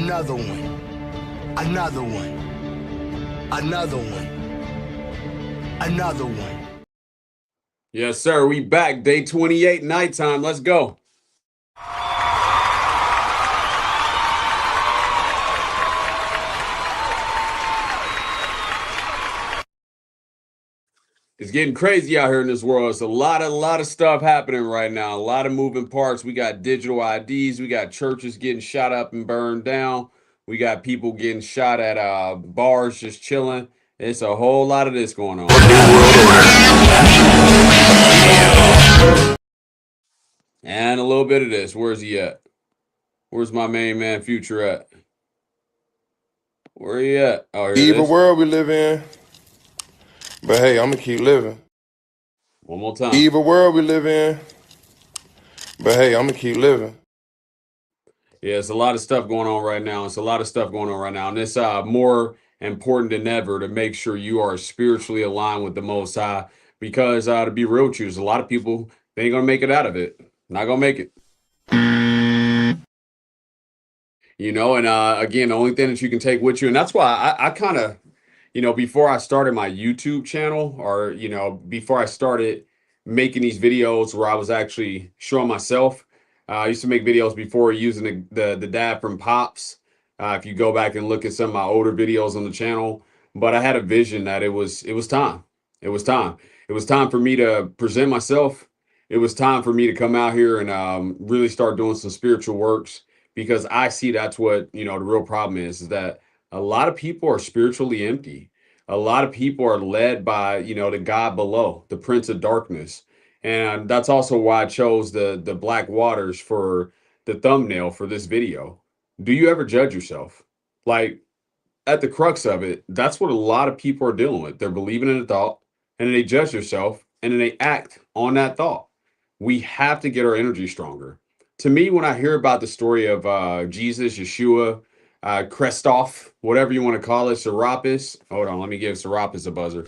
Another one. Another one. Another one. Another one. Yes, sir. We back. Day 28, nighttime. Let's go. It's getting crazy out here in this world. It's a lot of stuff happening right now. A lot of moving parts. We got digital IDs. We got churches getting shot up and burned down. We got people getting shot at bars just chilling. It's a whole lot of this going on. And a little bit of this. Where's he at? Where's my main man Future at? Where he at? Oh, here it Evil is. world we live in. But hey, I'm gonna keep living. One more time. Evil world we live in. But hey, I'm gonna keep living. Yeah, it's a lot of stuff going on right now. It's a lot of stuff going on right now. And it's more important than ever to make sure you are spiritually aligned with the Most High. Because to be real with you, there's a lot of people, they ain't going to make it out of it. Not going to make it. You know, and again, the only thing that you can take with you, and that's why I kind of, you know, before I started my YouTube channel or, you know, before I started making these videos where I was actually showing myself, I used to make videos before using the dad from Pops. If you go back and look at some of my older videos on the channel, but I had a vision that it was time. It was time. It was time for me to present myself. It was time for me to come out here and really start doing some spiritual works because I see that's what, you know, the real problem is that a lot of people are spiritually empty. A lot of people are led by, you know, the God below, the Prince of Darkness. And that's also why I chose the Black Waters for the thumbnail for this video. Do you ever judge yourself? Like at the crux of it, that's what a lot of people are dealing with. They're believing in a thought and then they judge themselves and then they act on that thought. We have to get our energy stronger. To me, when I hear about the story of Jesus, Yeshua, Christoph, whatever you want to call it, Serapis. Hold on, let me give Serapis a buzzer.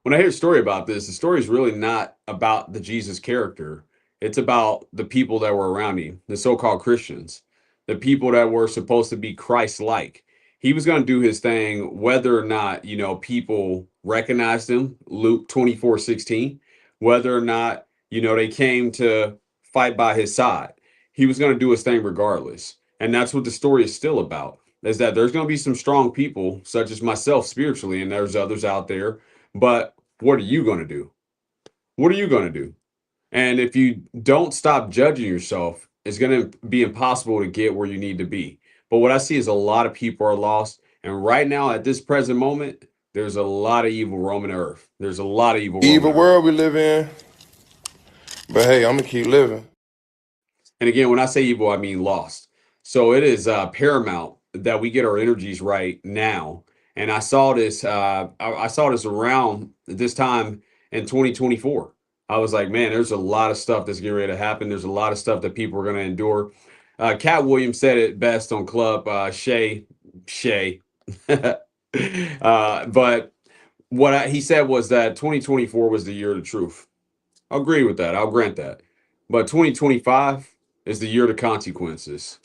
When I hear a story about this, the story is really not about the Jesus character. It's about the people that were around him, the so-called Christians, the people that were supposed to be Christ-like. He was going to do his thing, whether or not, you know, people recognized him, Luke 24:16, whether or not, you know, they came to fight by his side. He was going to do his thing regardless. And that's what the story is still about, is that there's going to be some strong people, such as myself spiritually, and there's others out there, but what are you going to do? What are you going to do? And if you don't stop judging yourself, it's going to be impossible to get where you need to be. But what I see is a lot of people are lost. And right now, at this present moment, there's a lot of evil roaming the earth. There's a lot of evil roaming Evil the earth. world we live in. But hey, I'm gonna keep living. And again, when I say evil, I mean lost. So it is paramount that we get our energies right now. And I saw this. I saw this around this time in 2024. I was like, man, there's a lot of stuff that's getting ready to happen. There's a lot of stuff that people are going to endure. Cat Williams said it best on Club Shay. But what he said was that 2024 was the year of the truth. I'll agree with that. I'll grant that. But 2025 is the year of the consequences.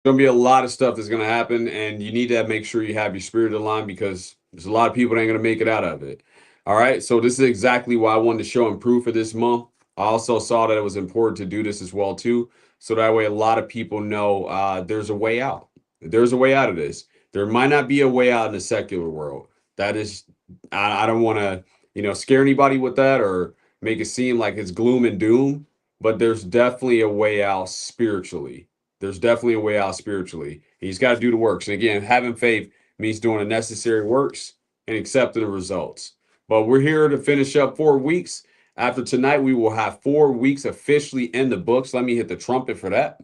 Going to be a lot of stuff that's going to happen, and you need to make sure you have your spirit aligned because there's a lot of people that ain't going to make it out of it. All right. So this is exactly why I wanted to show and prove for this month. I also saw that it was important to do this as well too, so that way a lot of people know there's a way out. There's a way out of this. There might not be a way out in the secular world. That is, I don't want to, you know, scare anybody with that or make it seem like it's gloom and doom, but there's definitely a way out spiritually. There's definitely a way out spiritually. He's got to do the works. And again, having faith means doing the necessary works and accepting the results. But we're here to finish up 4 weeks. After tonight, we will have 4 weeks officially in the books. Let me hit the trumpet for that.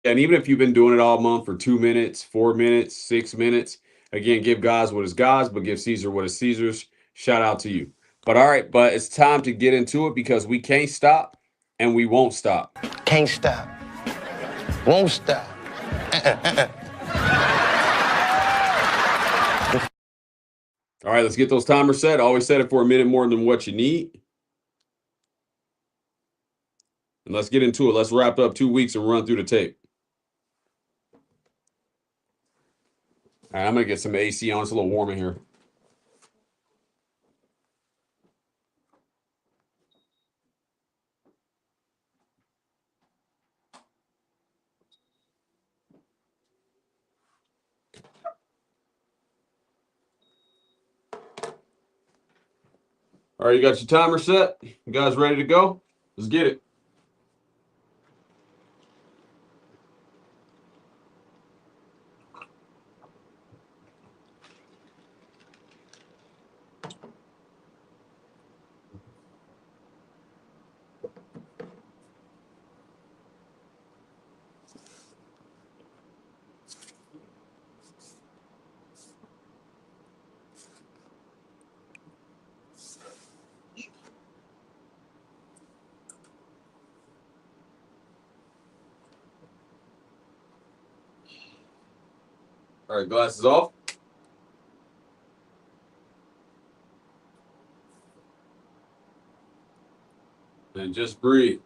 And even if you've been doing it all month for 2 minutes, 4 minutes, 6 minutes, again, give God's what is God's, but give Caesar what is Caesar's. Shout out to you. But all right, but it's time to get into it because we can't stop and we won't stop. Can't stop. Won't stop. All right, let's get those timers set. Always set it for a minute more than what you need. And let's get into it. Let's wrap up 2 weeks and run through the tape. All right, I'm going to get some AC on. It's a little warm in here. All right, you got your timer set? You guys ready to go? Let's get it. All right, glasses off. And just breathe.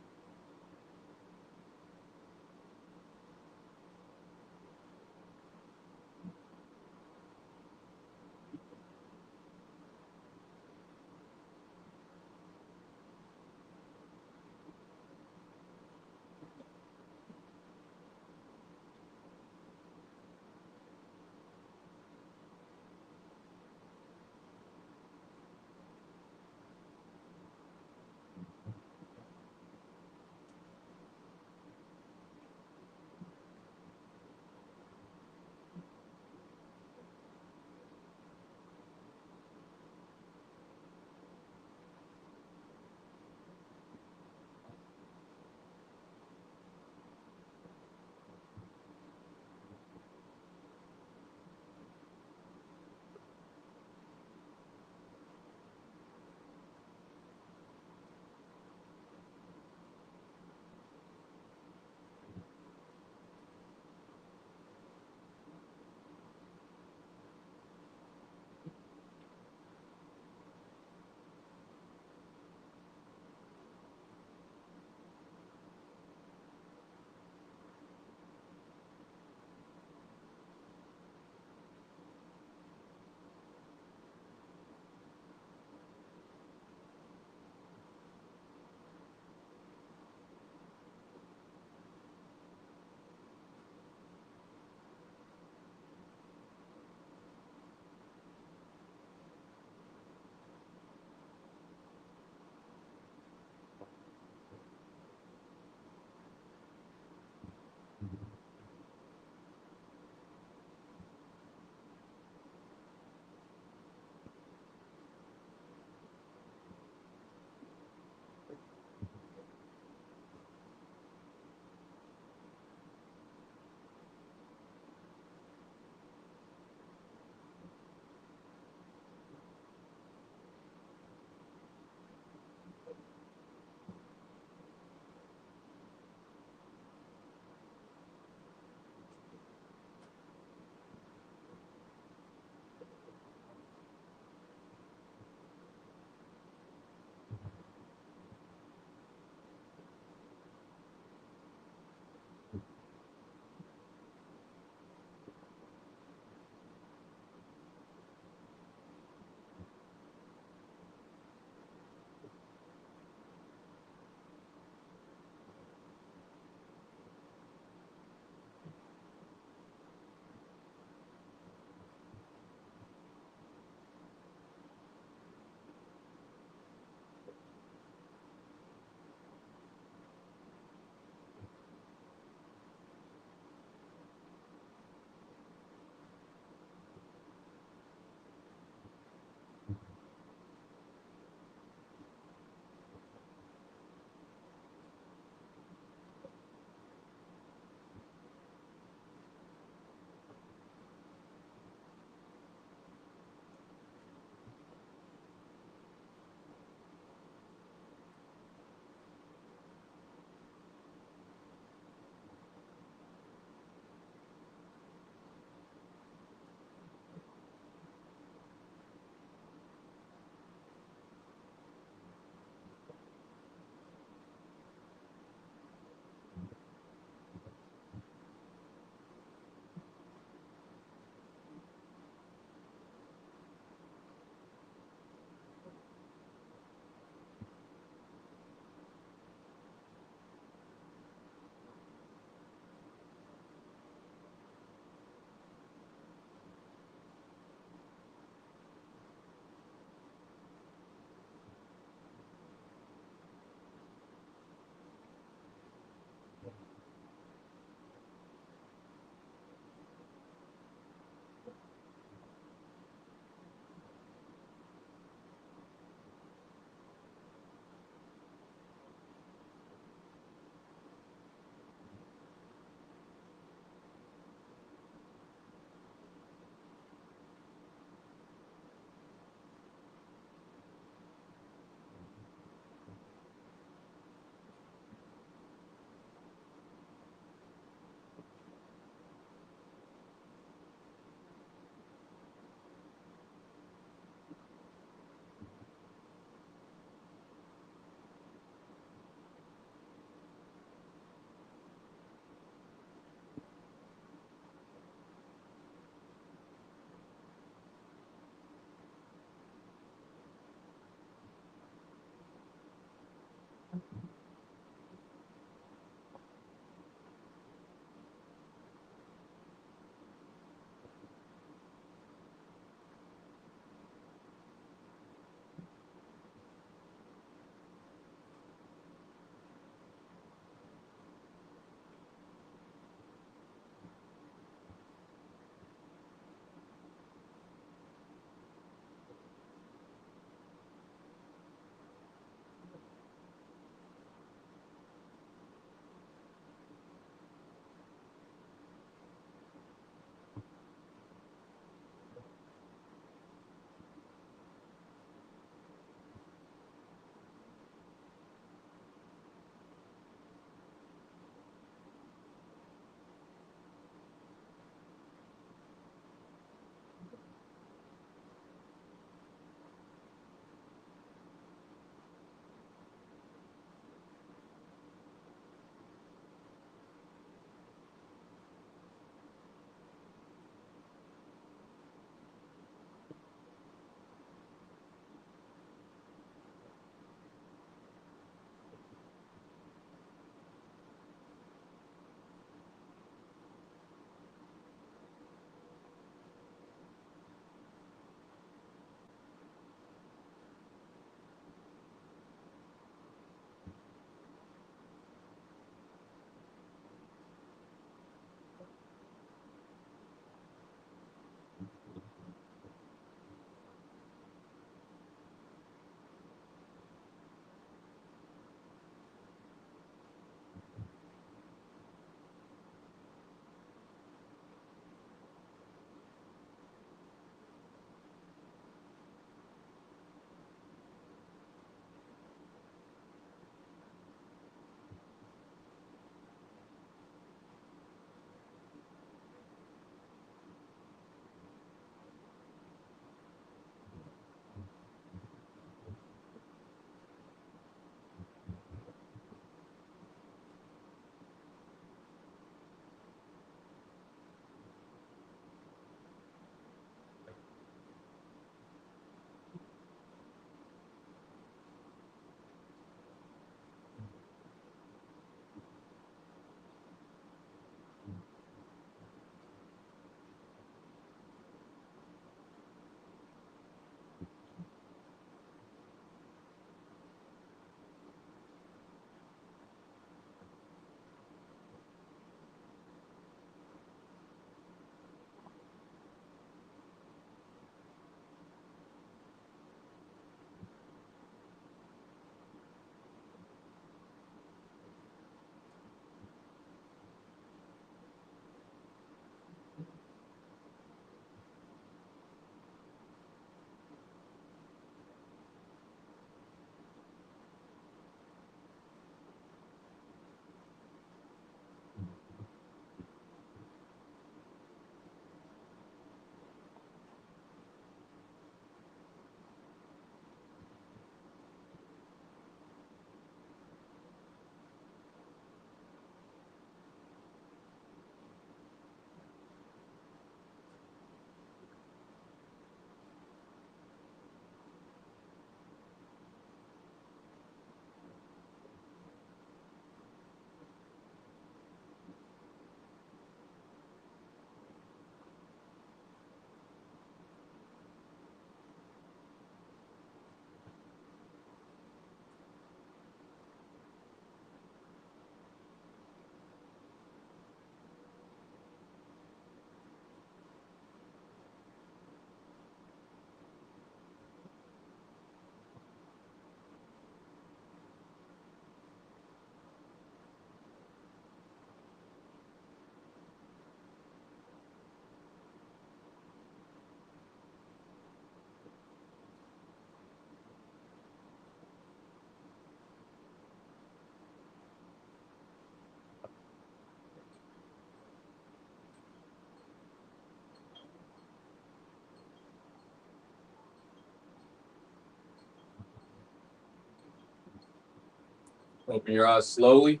Open your eyes slowly,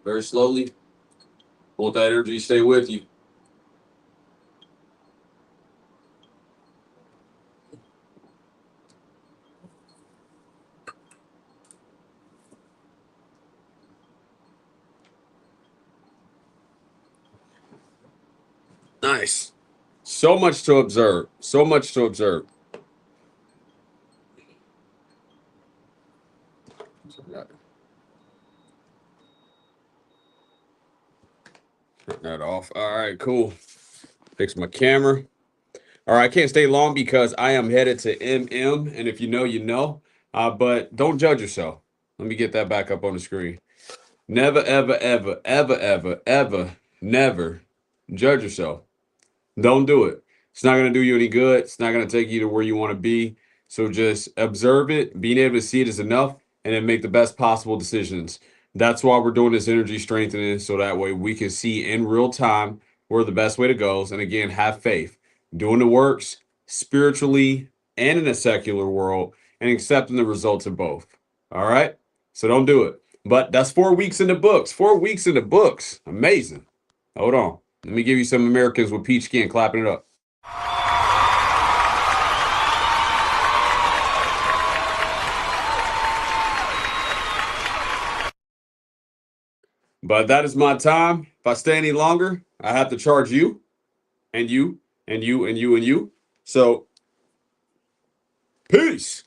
very slowly. Want that energy to stay with you. Nice. So much to observe. So much to observe. Turn that off. All right, cool. Fix my camera. All right, I can't stay long because I am headed to MM, and if you know, you know. But don't judge yourself. Let me get that back up on the screen. Never, ever, ever, ever, ever, ever, never judge yourself. Don't do it. It's not going to do you any good. It's not going to take you to where you want to be. So just observe it. Being able to see it is enough, and then make the best possible decisions. That's why we're doing this energy strengthening, so that way we can see in real time where the best way to go is. And again, have faith. Doing the works spiritually and in a secular world, and accepting the results of both. All right? So don't do it. But that's 4 weeks in the books. 4 weeks in the books. Amazing. Hold on. Let me give you some Americans with peach skin clapping it up. But that is my time. If I stay any longer, I have to charge you and you and you and you and you. So, peace.